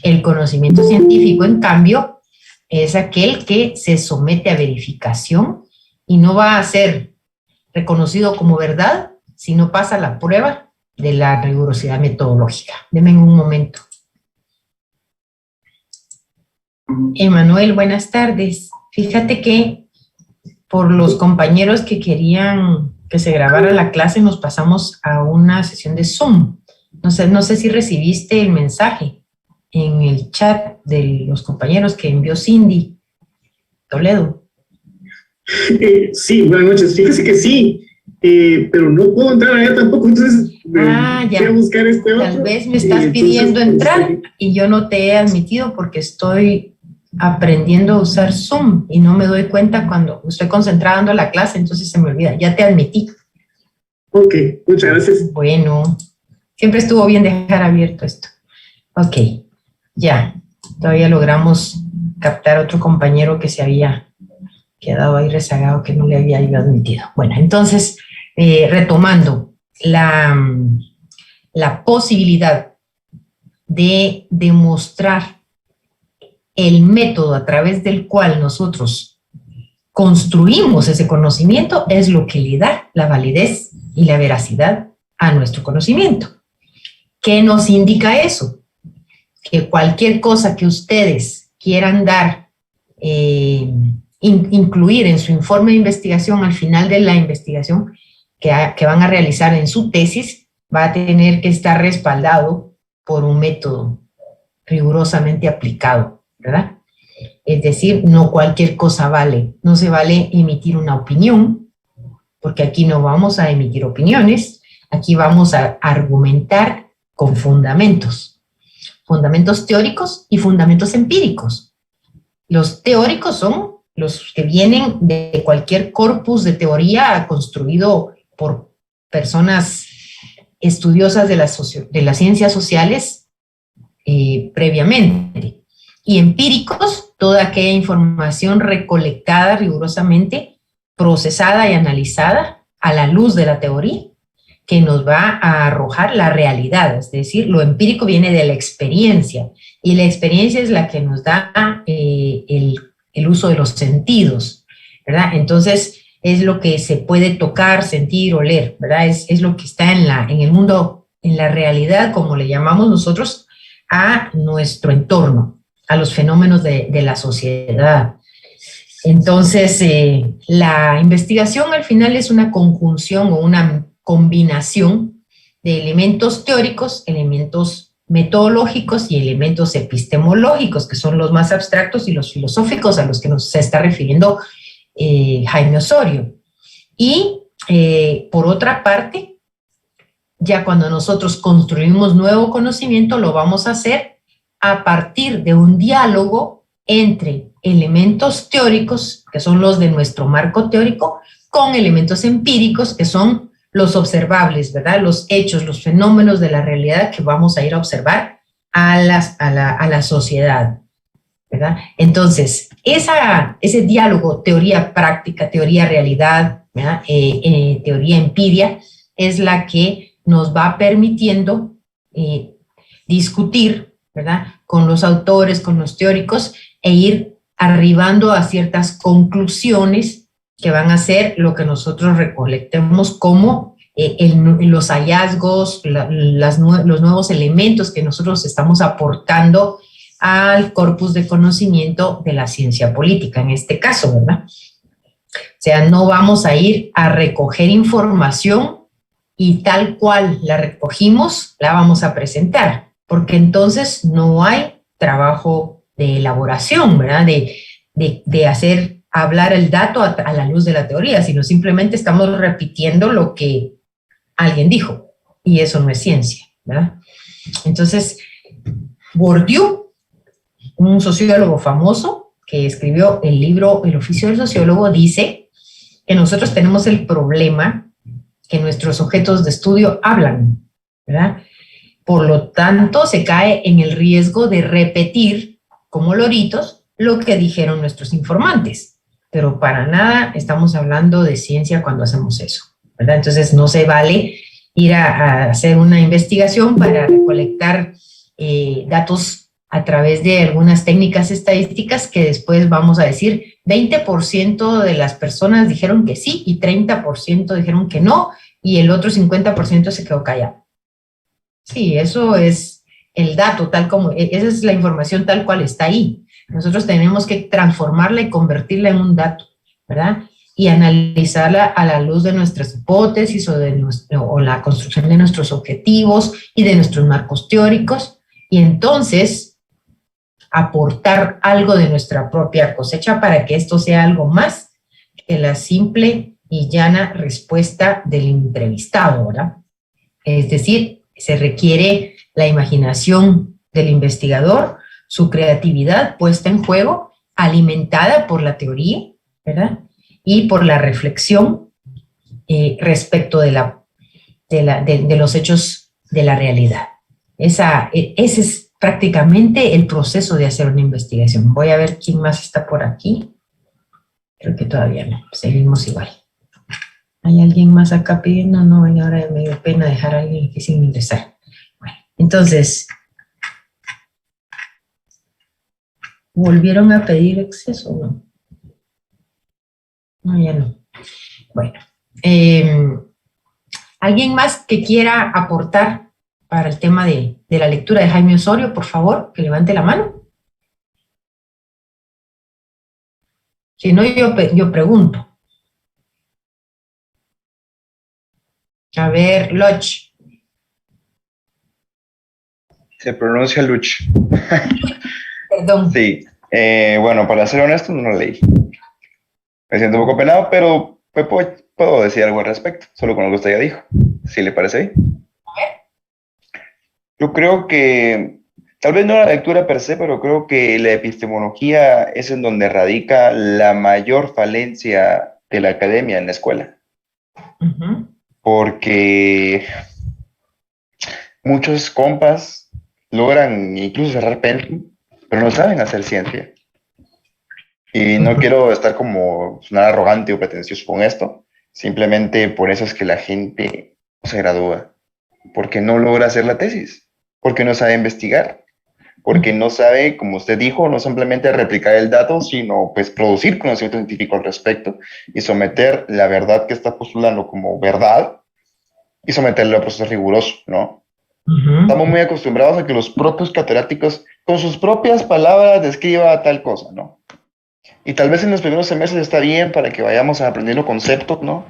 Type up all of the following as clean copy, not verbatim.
El conocimiento científico, en cambio, es aquel que se somete a verificación y no va a ser reconocido como verdad si no pasa la prueba de la rigurosidad metodológica. Denme un momento. Emanuel, buenas tardes. Fíjate que por los compañeros que querían que se grabara la clase, nos pasamos a una sesión de Zoom. No sé si recibiste el mensaje en el chat de los compañeros que envió Cindy Toledo. Sí, buenas noches. Fíjese que sí, pero no puedo entrar allá tampoco, entonces ya. Voy a buscar este otro. Tal vez me estás pidiendo entrar y yo no te he admitido porque estoy aprendiendo a usar Zoom y no me doy cuenta cuando estoy concentrando la clase, entonces se me olvida. Ya te admití. Ok, muchas gracias. Bueno, siempre estuvo bien dejar abierto esto. Ok, ya. Todavía logramos captar a otro compañero que se había quedado ahí rezagado, que no le había yo admitido. Bueno, entonces, retomando, la posibilidad de demostrar el método a través del cual nosotros construimos ese conocimiento es lo que le da la validez y la veracidad a nuestro conocimiento. ¿Qué nos indica eso? Que cualquier cosa que ustedes quieran dar, incluir en su informe de investigación al final de la investigación que van a realizar en su tesis, va a tener que estar respaldado por un método rigurosamente aplicado, ¿verdad? Es decir, no cualquier cosa vale. No se vale emitir una opinión, porque aquí no vamos a emitir opiniones, aquí vamos a argumentar con fundamentos. Fundamentos teóricos y fundamentos empíricos. Los teóricos son los que vienen de cualquier corpus de teoría construido por personas estudiosas de las ciencias sociales previamente. Y empíricos, toda aquella información recolectada rigurosamente, procesada y analizada a la luz de la teoría, que nos va a arrojar la realidad. Es decir, lo empírico viene de la experiencia, y la experiencia es la que nos da el uso de los sentidos, ¿verdad? Entonces, es lo que se puede tocar, sentir, oler, ¿verdad? Es lo que está en el mundo, en la realidad, como le llamamos nosotros, a nuestro entorno, a los fenómenos de la sociedad. Entonces, la investigación al final es una conjunción o una combinación de elementos teóricos, elementos metodológicos y elementos epistemológicos, que son los más abstractos y los filosóficos a los que nos se está refiriendo Jaime Osorio. Y por otra parte, ya cuando nosotros construimos nuevo conocimiento, lo vamos a hacer a partir de un diálogo entre elementos teóricos, que son los de nuestro marco teórico, con elementos empíricos, que son los observables, ¿verdad? Los hechos, los fenómenos de la realidad que vamos a ir a observar a la sociedad, ¿verdad? Entonces, ese diálogo, teoría práctica, teoría realidad, ¿verdad? Teoría empiria, es la que nos va permitiendo discutir, ¿verdad?, con los autores, con los teóricos, e ir arribando a ciertas conclusiones que van a ser lo que nosotros recolectemos como los hallazgos, los nuevos elementos que nosotros estamos aportando al corpus de conocimiento de la ciencia política, en este caso, ¿verdad? O sea, no vamos a ir a recoger información y tal cual la recogimos, la vamos a presentar, porque entonces no hay trabajo de elaboración, ¿verdad? De hacer hablar el dato a la luz de la teoría, sino simplemente estamos repitiendo lo que alguien dijo, y eso no es ciencia, ¿verdad? Entonces, Bourdieu, un sociólogo famoso que escribió el libro El oficio del sociólogo, dice que nosotros tenemos el problema que nuestros objetos de estudio hablan, ¿verdad? Por lo tanto, se cae en el riesgo de repetir, como loritos, lo que dijeron nuestros informantes. Pero para nada estamos hablando de ciencia cuando hacemos eso, ¿verdad? Entonces, no se vale ir a hacer una investigación para recolectar datos a través de algunas técnicas estadísticas que después vamos a decir 20% de las personas dijeron que sí y 30% dijeron que no y el otro 50% se quedó callado. Sí, eso es el dato tal como, esa es la información tal cual está ahí. Nosotros tenemos que transformarla y convertirla en un dato, ¿verdad? Y analizarla a la luz de nuestras hipótesis o la construcción de nuestros objetivos y de nuestros marcos teóricos, y entonces aportar algo de nuestra propia cosecha para que esto sea algo más que la simple y llana respuesta del entrevistado, ¿verdad? Es decir, se requiere la imaginación del investigador, su creatividad puesta en juego, alimentada por la teoría, ¿verdad? Y por la reflexión respecto de los hechos de la realidad. Ese es prácticamente el proceso de hacer una investigación. Voy a ver quién más está por aquí. Creo que todavía no, seguimos igual. ¿Hay alguien más acá pidiendo? No, ahora me dio pena dejar a alguien aquí sin ingresar. Bueno, entonces, ¿volvieron a pedir acceso o no? No, ya no. Bueno, ¿alguien más que quiera aportar para el tema de la lectura de Jaime Osorio, por favor, que levante la mano? Si no, yo pregunto. A ver, Loch. Se pronuncia Luch. Perdón. Sí. Bueno, para ser honesto, no lo leí. Me siento un poco penado, pero puedo decir algo al respecto, solo con lo que usted ya dijo. ¿Sí le parece bien? Yo creo que, tal vez no la lectura per se, pero creo que la epistemología es en donde radica la mayor falencia de la academia en la escuela. Uh-huh. Porque muchos compas logran incluso cerrar Pensum, pero no saben hacer ciencia. Y no quiero estar como sonar arrogante o pretencioso con esto, simplemente por eso es que la gente no se gradúa, porque no logra hacer la tesis, porque no sabe investigar, porque no sabe, como usted dijo, no simplemente replicar el dato, sino pues producir conocimiento científico al respecto y someter la verdad que está postulando como verdad y someterlo a proceso riguroso, ¿no? Uh-huh. Estamos muy acostumbrados a que los propios catedráticos con sus propias palabras describa tal cosa, ¿no? Y tal vez en los primeros semestres está bien para que vayamos aprendiendo conceptos, ¿no?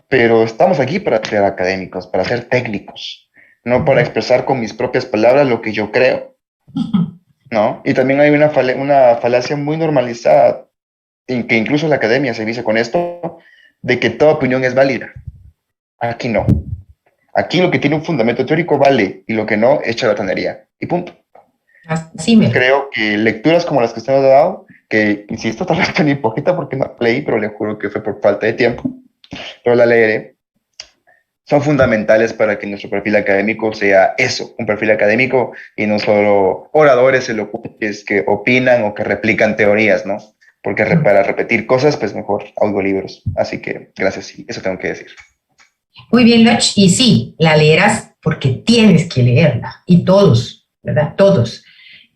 Pero estamos aquí para ser académicos, para ser técnicos, no para expresar con mis propias palabras lo que yo creo, ¿no? Y también hay una falacia muy normalizada, en que incluso la academia se dice con esto, de que toda opinión es válida. Aquí no. Aquí lo que tiene un fundamento teórico vale, y lo que no es charlatanería. Y punto. Así me. Creo que lecturas como las que usted nos ha dado, que, insisto, tal vez tan hipócrita porque no leí, pero le juro que fue por falta de tiempo, pero la leeré, son fundamentales para que nuestro perfil académico sea eso, un perfil académico y no solo oradores elocuentes que opinan o que replican teorías, ¿no? Porque para repetir cosas, pues mejor audiolibros. Así que gracias, sí, eso tengo que decir. Muy bien, Loch, y sí, la leerás porque tienes que leerla, y todos, ¿verdad? Todos.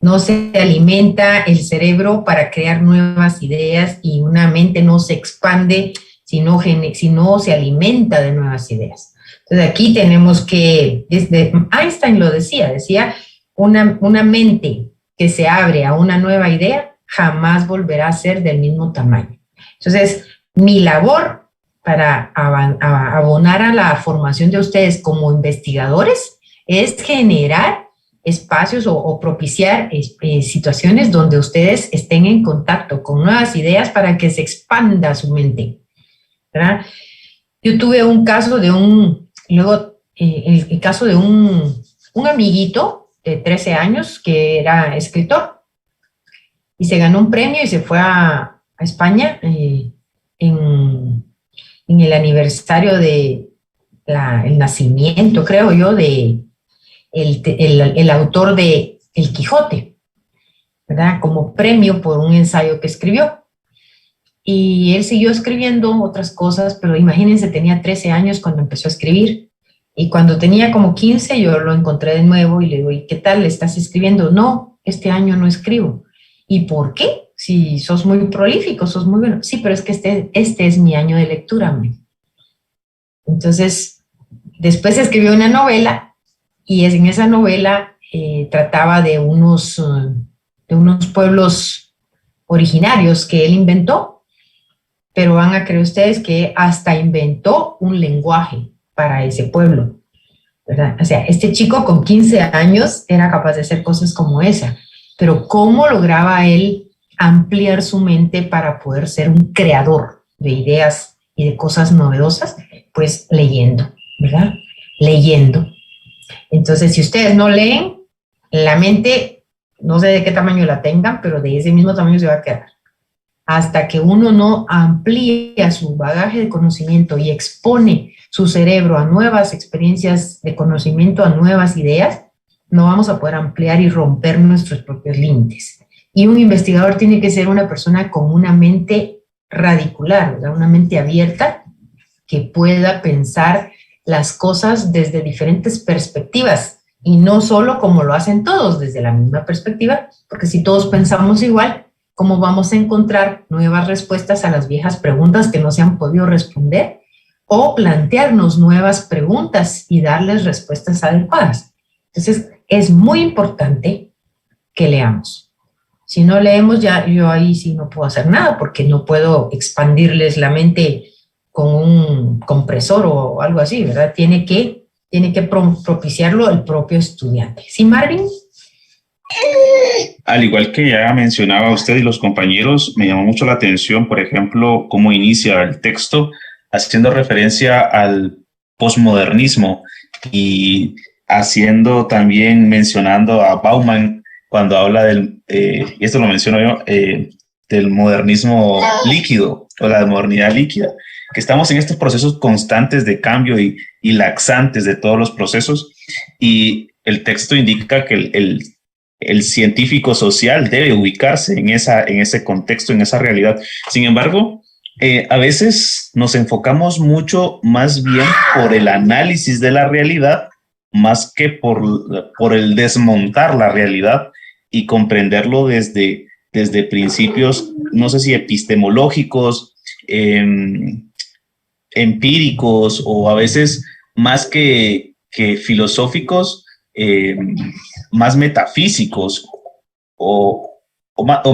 No se alimenta el cerebro para crear nuevas ideas y una mente no se expande si no se alimenta de nuevas ideas. Entonces aquí tenemos que, desde Einstein lo decía, una mente que se abre a una nueva idea jamás volverá a ser del mismo tamaño. Entonces, mi labor para abonar a la formación de ustedes como investigadores es generar espacios o propiciar situaciones donde ustedes estén en contacto con nuevas ideas para que se expanda su mente, ¿verdad? Yo tuve un caso de el caso de un amiguito de 13 años que era escritor y se ganó un premio y se fue a España en el aniversario de el nacimiento, creo yo, de el autor de El Quijote, ¿verdad? Como premio por un ensayo que escribió. Y él siguió escribiendo otras cosas, pero imagínense, tenía 13 años cuando empezó a escribir. Y cuando tenía como 15, yo lo encontré de nuevo y le digo, ¿y qué tal? ¿Le estás escribiendo? No, este año no escribo. ¿Y por qué? Si sos muy prolífico, sos muy bueno. Sí, pero es que este es mi año de lectura. Entonces, después escribió una novela y en esa novela trataba de unos pueblos originarios que él inventó, pero van a creer ustedes que hasta inventó un lenguaje para ese pueblo, ¿verdad? O sea, este chico con 15 años era capaz de hacer cosas como esa, pero ¿cómo lograba él ampliar su mente para poder ser un creador de ideas y de cosas novedosas? Pues leyendo, ¿verdad? Leyendo. Entonces, si ustedes no leen, la mente, no sé de qué tamaño la tengan, pero de ese mismo tamaño se va a quedar. Hasta que uno no amplía su bagaje de conocimiento y expone su cerebro a nuevas experiencias de conocimiento, a nuevas ideas, no vamos a poder ampliar y romper nuestros propios límites. Y un investigador tiene que ser una persona con una mente radicular, ¿verdad? Una mente abierta que pueda pensar las cosas desde diferentes perspectivas y no solo como lo hacen todos, desde la misma perspectiva, porque si todos pensamos igual, ¿cómo vamos a encontrar nuevas respuestas a las viejas preguntas que no se han podido responder? O plantearnos nuevas preguntas y darles respuestas adecuadas. Entonces, es muy importante que leamos. Si no leemos, ya yo ahí sí no puedo hacer nada, porque no puedo expandirles la mente con un compresor o algo así, ¿verdad? Tiene que propiciarlo el propio estudiante. ¿Sí, Marvin? Al igual que ya mencionaba usted y los compañeros, me llamó mucho la atención, por ejemplo, cómo inicia el texto haciendo referencia al posmodernismo y haciendo también, mencionando a Bauman cuando habla y esto lo menciono yo, del modernismo líquido o la modernidad líquida, que estamos en estos procesos constantes de cambio y laxantes de todos los procesos, y el texto indica que el científico social debe ubicarse en ese contexto, en esa realidad. Sin embargo, a veces nos enfocamos mucho más bien por el análisis de la realidad, más que por el desmontar la realidad y comprenderlo desde principios, no sé si epistemológicos, empíricos, o a veces más que filosóficos, más metafísicos o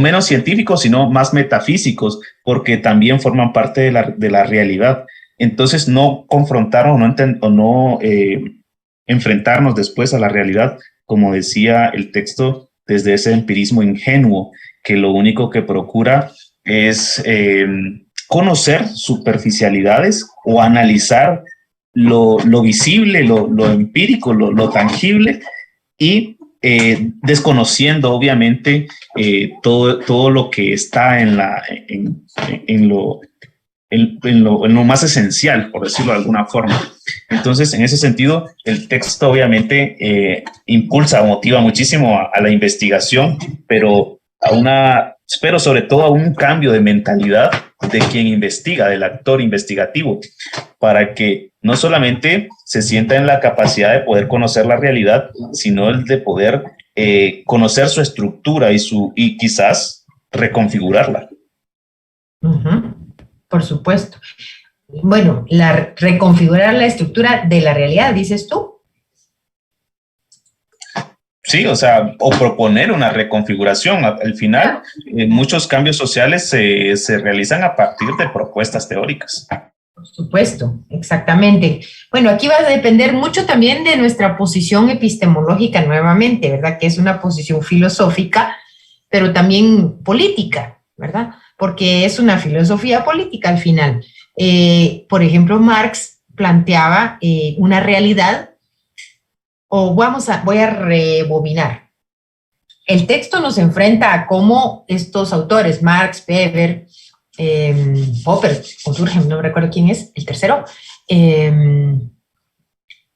menos científicos, sino más metafísicos, porque también forman parte de la realidad. Entonces, no confrontar o no enfrentarnos después a la realidad, como decía el texto, desde ese empirismo ingenuo, que lo único que procura es conocer superficialidades o analizar lo visible, lo empírico, lo tangible, y desconociendo obviamente todo lo que está en lo más esencial, por decirlo de alguna forma. Entonces, en ese sentido, el texto obviamente impulsa o motiva muchísimo a la investigación, pero sobre todo a un cambio de mentalidad de quien investiga, del actor investigativo, para que no solamente se sienta en la capacidad de poder conocer la realidad, sino el de poder conocer su estructura y quizás reconfigurarla. Uh-huh. Por supuesto. Bueno, reconfigurar la estructura de la realidad, dices tú. Sí, o sea, o proponer una reconfiguración. Al final, muchos cambios sociales se realizan a partir de propuestas teóricas. Por supuesto, exactamente. Bueno, aquí va a depender mucho también de nuestra posición epistemológica nuevamente, ¿verdad? Que es una posición filosófica, pero también política, ¿verdad? Porque es una filosofía política al final. Por ejemplo, Marx planteaba una realidad, voy a rebobinar. El texto nos enfrenta a cómo estos autores, Marx, Weber, Popper, o Durkheim, no me recuerdo quién es, el tercero, ven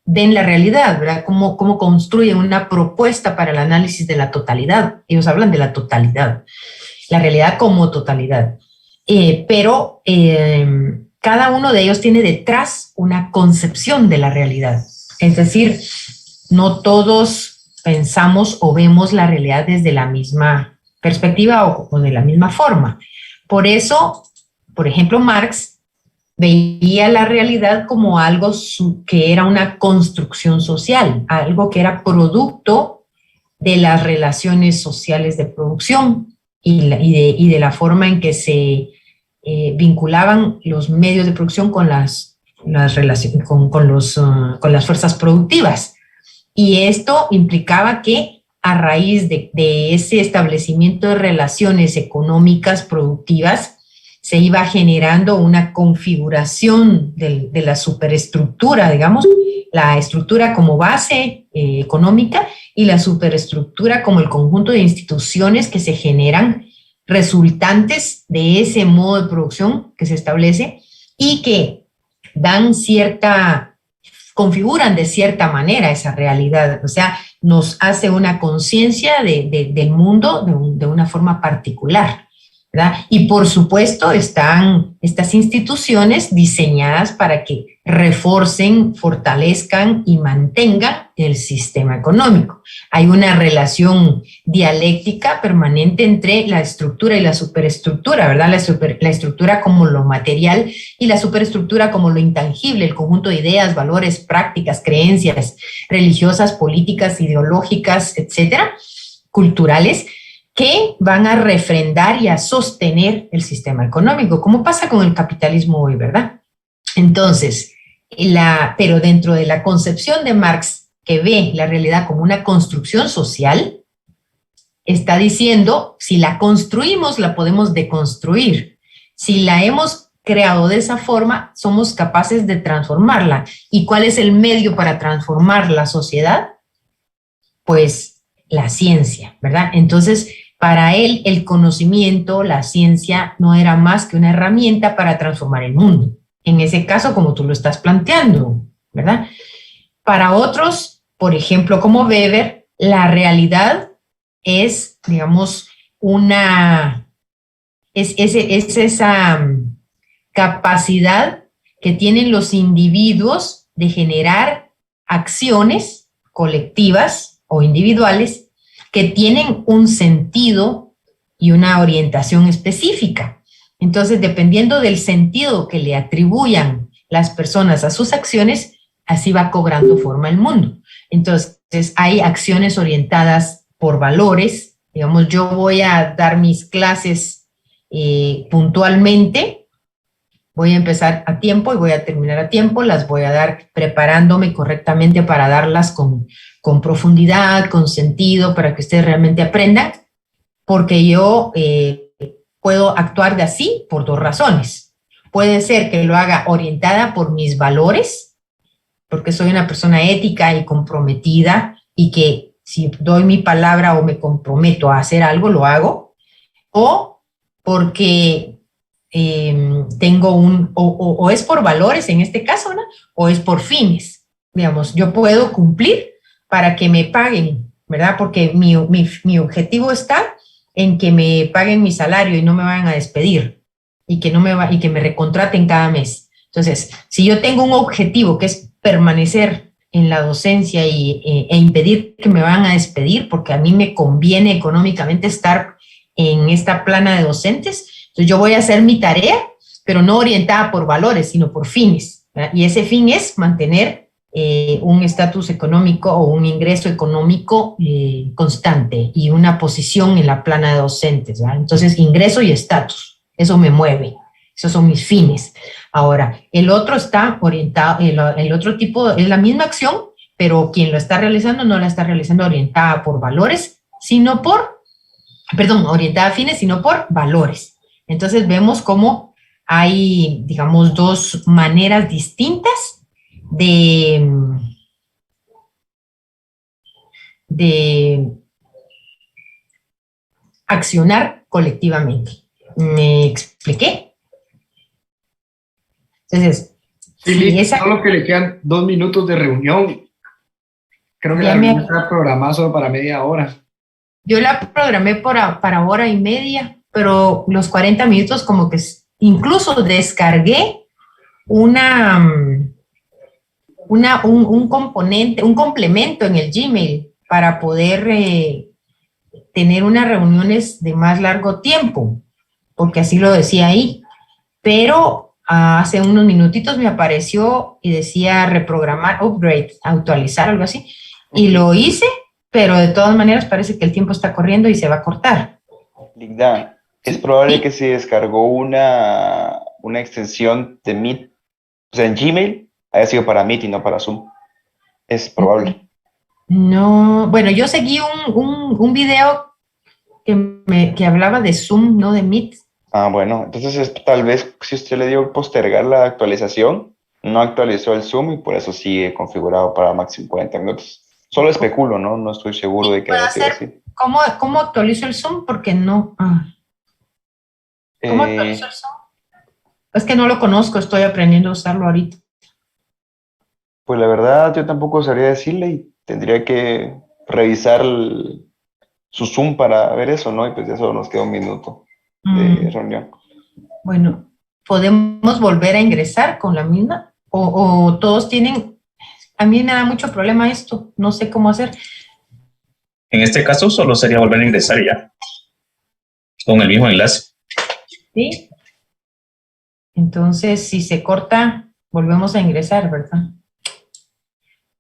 la realidad, ¿verdad? Cómo construyen una propuesta para el análisis de la totalidad. Ellos hablan de la totalidad, la realidad como totalidad. Pero cada uno de ellos tiene detrás una concepción de la realidad. Es decir, no todos pensamos o vemos la realidad desde la misma perspectiva o de la misma forma. Por eso, por ejemplo, Marx veía la realidad como algo que era una construcción social, algo que era producto de las relaciones sociales de producción y de la forma en que se vinculaban los medios de producción con las relaciones, con las fuerzas productivas. Y esto implicaba que a raíz de ese establecimiento de relaciones económicas productivas se iba generando una configuración de la superestructura, digamos, la estructura como base económica y la superestructura como el conjunto de instituciones que se generan resultantes de ese modo de producción que se establece y que configuran de cierta manera esa realidad, o sea, nos hace una conciencia del mundo de una forma particular, ¿verdad? Y por supuesto están estas instituciones diseñadas para que reforcen, fortalezcan y mantengan el sistema económico. Hay una relación dialéctica permanente entre la estructura y la superestructura, ¿verdad? La estructura como lo material y la superestructura como lo intangible, el conjunto de ideas, valores, prácticas, creencias religiosas, políticas, ideológicas, etcétera, culturales, que van a refrendar y a sostener el sistema económico, como pasa con el capitalismo hoy, ¿verdad? Entonces, pero dentro de la concepción de Marx, que ve la realidad como una construcción social, está diciendo, si la construimos, la podemos deconstruir. Si la hemos creado de esa forma, somos capaces de transformarla. ¿Y cuál es el medio para transformar la sociedad? Pues la ciencia, ¿verdad? Entonces, para él, el conocimiento, la ciencia, no era más que una herramienta para transformar el mundo. En ese caso, como tú lo estás planteando, ¿verdad? Para otros, por ejemplo, como Weber, la realidad es, digamos, es esa capacidad que tienen los individuos de generar acciones colectivas o individuales que tienen un sentido y una orientación específica. Entonces, dependiendo del sentido que le atribuyan las personas a sus acciones, así va cobrando forma el mundo. Entonces, hay acciones orientadas por valores. Digamos, yo voy a dar mis clases puntualmente, voy a empezar a tiempo y voy a terminar a tiempo, las voy a dar preparándome correctamente para darlas con profundidad, con sentido, para que ustedes realmente aprendan, porque yo puedo actuar de así por dos razones. Puede ser que lo haga orientada por mis valores, porque soy una persona ética y comprometida y que si doy mi palabra o me comprometo a hacer algo, lo hago, o porque tengo o es por valores en este caso, ¿no? O es por fines. Digamos, yo puedo cumplir para que me paguen, ¿verdad? Porque mi objetivo está en que me paguen mi salario y no me vayan a despedir y que me recontraten cada mes. Entonces, si yo tengo un objetivo que es permanecer en la docencia e impedir que me vayan a despedir, porque a mí me conviene económicamente estar en esta plana de docentes, entonces yo voy a hacer mi tarea, pero no orientada por valores, sino por fines, ¿verdad? Y ese fin es mantener un estatus económico o un ingreso económico constante y una posición en la plana de docentes, ¿verdad? Entonces, ingreso y estatus, eso me mueve, esos son mis fines. Ahora, el otro está orientado, el otro tipo es la misma acción, pero quien lo está realizando no la está realizando orientada por valores, orientada a fines, sino por valores. Entonces, vemos cómo hay, digamos, dos maneras distintas de accionar colectivamente. ¿Me expliqué? Entonces, sí, solo que le quedan 2 minutos de reunión. Creo que la reunión está programada solo para media hora. Yo la programé para hora y media, pero los 40 minutos como que incluso descargué un complemento en el Gmail para poder tener unas reuniones de más largo tiempo, porque así lo decía ahí. Pero hace unos minutitos me apareció y decía reprogramar, upgrade, actualizar, algo así, y lo hice, pero de todas maneras parece que el tiempo está corriendo y se va a cortar. Ligda, es probable que si descargó una extensión de Meet, o sea, en Gmail, haya sido para Meet y no para Zoom. Es probable. No, bueno, yo seguí un video que hablaba de Zoom, no de Meet. Ah, bueno, entonces tal vez si usted le dio postergar la actualización, no actualizó el Zoom y por eso sigue configurado para máximo 40 minutos. Solo especulo, ¿no? No estoy seguro de que haya sido así. ¿Cómo actualizo el Zoom? Porque no. ¿Cómo actualizo el Zoom? Es que no lo conozco, estoy aprendiendo a usarlo ahorita. Pues la verdad, yo tampoco sabría decirle y tendría que revisar su Zoom para ver eso, ¿no? Y pues ya solo nos queda un minuto de reunión. Bueno, ¿podemos volver a ingresar con la misma? ¿O todos tienen? A mí me da mucho problema esto, no sé cómo hacer. En este caso, solo sería volver a ingresar y ya, con el mismo enlace. ¿Sí? Entonces, si se corta, volvemos a ingresar, ¿verdad?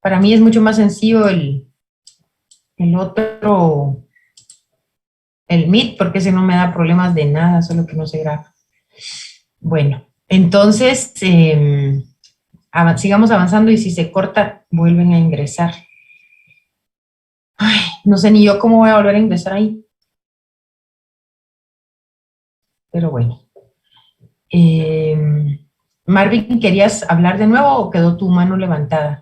Para mí es mucho más sencillo el otro, el Meet, porque ese no me da problemas de nada, solo que no se graba. Bueno, entonces, sigamos avanzando y si se corta, vuelven a ingresar. Ay, no sé ni yo cómo voy a volver a ingresar ahí. Pero bueno. Marvin, ¿querías hablar de nuevo o quedó tu mano levantada?